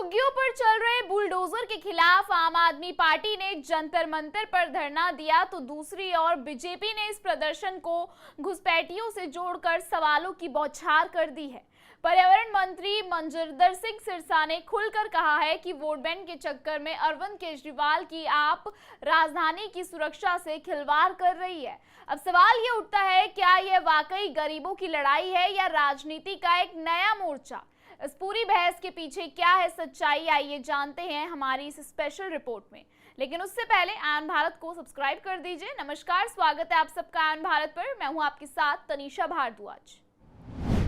झुग्गियों पर चल रहे बुलडोजर के खिलाफ आम आदमी पार्टी ने जंतर मंतर पर धरना दिया तो दूसरी ओर बीजेपी ने इस प्रदर्शन को घुसपैठियों से जोड़कर सवालों की बौछार कर दी है। पर्यावरण मंत्री मनजिंदर सिंह सिरसा ने खुलकर कहा है कि वोट बैंक के चक्कर में अरविंद केजरीवाल की आप राजधानी की सुरक्षा से खिलवाड़ कर रही है। अब सवाल ये उठता है, क्या यह वाकई गरीबों की लड़ाई है या राजनीति का एक नया मोर्चा? इस पूरी बहस के पीछे क्या है सच्चाई, आइए जानते हैं हमारी इस स्पेशल रिपोर्ट में। लेकिन उससे पहले आन भारत को सब्सक्राइब कर दीजिए। नमस्कार, स्वागत है आप सबका आन भारत पर। मैं हूं आपके साथ तनीषा भारद्वाज।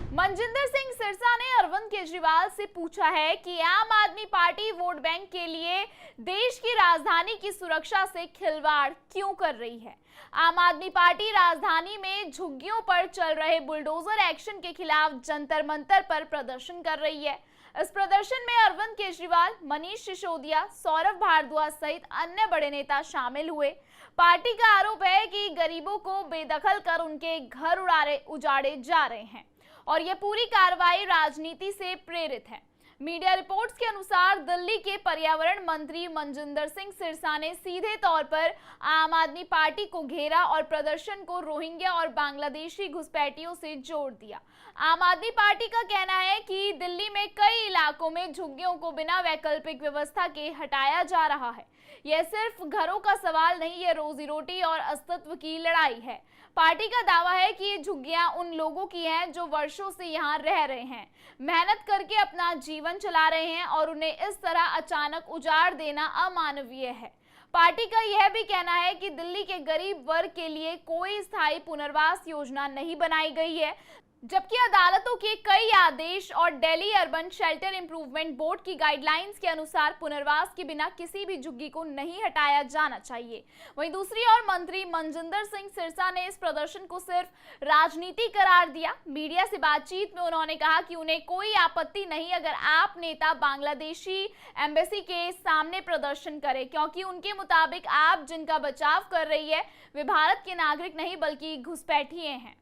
मनजिंदर सिंह सिरसा ने अरविंद केजरीवाल से पूछा है कि आम आदमी पार्टी वोट बैंक के लिए देश की राजधानी की सुरक्षा से खिलवाड़ क्यों कर रही है। आम आदमी पार्टी राजधानी में झुग्गियों पर चल रहे बुलडोजर एक्शन के खिलाफ जंतर मंतर पर प्रदर्शन कर रही है। इस प्रदर्शन में अरविंद केजरीवाल, मनीष सिसोदिया, सौरभ भारद्वाज सहित अन्य बड़े नेता शामिल हुए। पार्टी का आरोप है कि गरीबों को बेदखल कर उनके घर उजाड़े जा रहे हैं और यह पूरी कार्रवाई राजनीति से प्रेरित है। मीडिया रिपोर्ट्स के अनुसार दिल्ली के पर्यावरण मंत्री मनजिंदर सिंह सिरसा ने सीधे तौर पर आम आदमी पार्टी को घेरा और प्रदर्शन को रोहिंग्या और बांग्लादेशी घुसपैठियों से जोड़ दिया। आम आदमी पार्टी का कहना है कि दिल्ली में कई इलाकों में झुग्गियों को बिना वैकल्पिक व्यवस्था के हटाया जा रहा है। यह सिर्फ घरों का सवाल नहीं, यह रोजी रोटी और अस्तित्व की लड़ाई है। पार्टी का दावा है कि ये झुग्गियां उन लोगों की हैं जो वर्षों से यहाँ रह रहे हैं, मेहनत करके अपना जीवन चला रहे हैं और उन्हें इस तरह अचानक उजाड़ देना अमानवीय है। पार्टी का यह भी कहना है कि दिल्ली के गरीब वर्ग के लिए कोई स्थायी पुनर्वास योजना नहीं बनाई गई है, जबकि अदालतों के कई आदेश और Delhi urban shelter improvement board की गाइडलाइंस के अनुसार पुनर्वास के बिना किसी भी झुग्गी को नहीं हटाया जाना चाहिए। वहीं दूसरी ओर मंत्री मनजिंदर सिंह सिरसा ने इस प्रदर्शन को सिर्फ राजनीति करार दिया। मीडिया से बातचीत में उन्होंने कहा कि उन्हें कोई आपत्ति नहीं अगर आप नेता बांग्लादेशी एम्बेसी के सामने प्रदर्शन करें, क्योंकि उनके मुताबिक आप जिनका बचाव कर रही है वे भारत के नागरिक नहीं बल्कि घुसपैठिए हैं।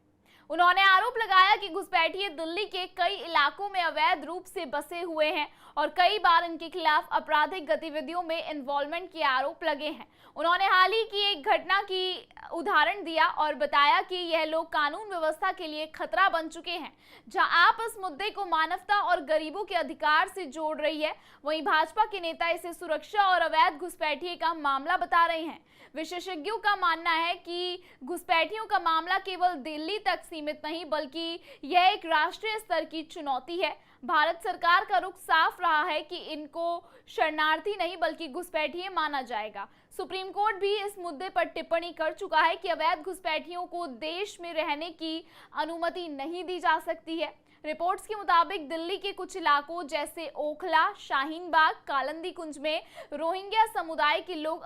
उन्होंने आरोप लगाया कि घुसपैठिए दिल्ली के कई इलाकों में अवैध रूप से बसे हुए हैं और कई बार इनके खिलाफ आपराधिक गतिविधियों में इन्वॉल्वमेंट के आरोप लगे हैं। उन्होंने हाल ही की एक घटना की उदाहरण दिया और बताया कि यह लोग कानून व्यवस्था के लिए खतरा बन चुके हैं। जहां आप इस मुद्दे को मानवता और गरीबों के अधिकार से जोड़ रही है, वहीं भाजपा के नेता इसे सुरक्षा और अवैध घुसपैठिए का मामला बता रहे हैं। विशेषज्ञों का मानना है कि घुसपैठियों का मामला केवल दिल्ली तक सीमित नहीं बल्कि यह एक राष्ट्रीय स्तर की चुनौती है। भारत सरकार का रुख साफ रहा है कि इनको शरणार्थी नहीं बल्कि घुसपैठिए माना जाएगा। सुप्रीम कोर्ट भी इस मुद्दे पर टिप्पणी कर चुका है कि अवैध घुसपैठियों को देश में रहने की अनुमति नहीं दी जा सकती है। रिपोर्ट्स के मुताबिक दिल्ली के कुछ इलाकों जैसे ओखला, शाहीन बाग, कालिंदी कुंज में रोहिंग्या समुदाय के लोग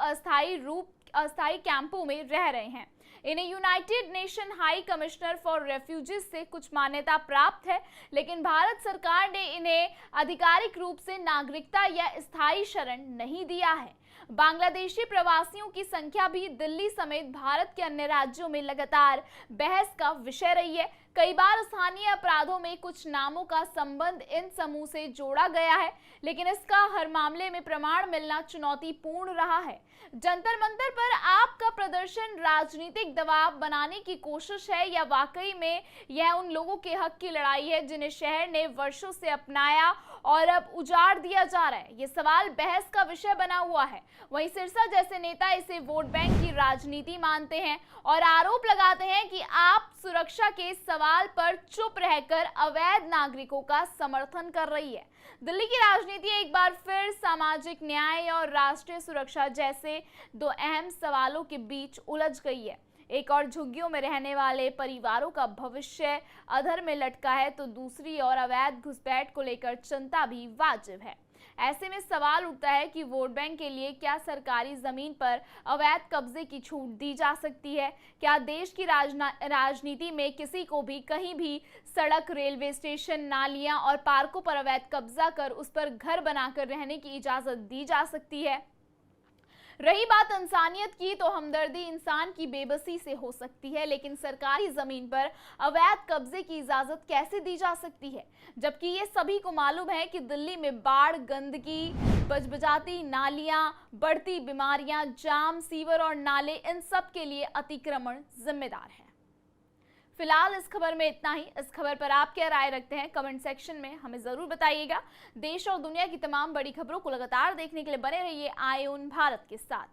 अस्थायी कैंपों में रह रहे हैं। इन्हें United nation high commissioner for refugees से कुछ मान्यता प्राप्त है, लेकिन भारत सरकार ने इन्हें आधिकारिक रूप से नागरिकता या स्थायी शरण नहीं दिया है। बांग्लादेशी प्रवासियों की संख्या भी दिल्ली समेत भारत के अन्य राज्यों में लगातार बहस का विषय रही है। कई बार स्थानीय अपराधों में कुछ नामों का संबंध इन समूह से जोड़ा गया है, लेकिन इसका हर मामले में प्रमाण मिलना चुनौतीपूर्ण रहा है। जंतर मंतर पर आपका प्रदर्शन राजनीतिक दबाव बनाने की कोशिश है या वाकई में यह उन लोगों के हक की लड़ाई है जिन्हें शहर ने वर्षों से अपनाया और अब उजाड़ दिया जा रहा है? ये सवाल बहस का विषय बना हुआ है। वहीं सिरसा जैसे नेता इसे वोट बैंक की राजनीति मानते हैं और आरोप लगाते हैं कि आप सुरक्षा के सवाल पर चुप रहकर अवैध नागरिकों का समर्थन कर रही है। दिल्ली की राजनीति एक बार फिर सामाजिक न्याय और राष्ट्रीय सुरक्षा जैसे दो अहम सवालों के बीच उलझ गई है। एक और झुग्गियों में रहने वाले परिवारों का भविष्य अधर में लटका है तो दूसरी ओर अवैध घुसपैठ को लेकर चिंता भी वाजिब है। ऐसे में सवाल उठता है कि वोट बैंक के लिए क्या सरकारी जमीन पर अवैध कब्जे की छूट दी जा सकती है? क्या देश की राजनीति में किसी को भी कहीं भी सड़क, रेलवे स्टेशन, नालियां और पार्कों पर अवैध कब्जा कर उस पर घर बनाकर रहने की इजाजत दी जा सकती है? रही बात इंसानियत की, तो हमदर्दी इंसान की बेबसी से हो सकती है, लेकिन सरकारी जमीन पर अवैध कब्जे की इजाजत कैसे दी जा सकती है, जबकि ये सभी को मालूम है कि दिल्ली में बाढ़, गंदगी, बजबजाती नालियां, बढ़ती बीमारियां, जाम, सीवर और नाले, इन सब के लिए अतिक्रमण जिम्मेदार है। फिलहाल इस खबर में इतना ही। इस खबर पर आप क्या राय रखते हैं, कमेंट सेक्शन में हमें जरूर बताइएगा। देश और दुनिया की तमाम बड़ी खबरों को लगातार देखने के लिए बने रहिए आईऑन भारत के साथ।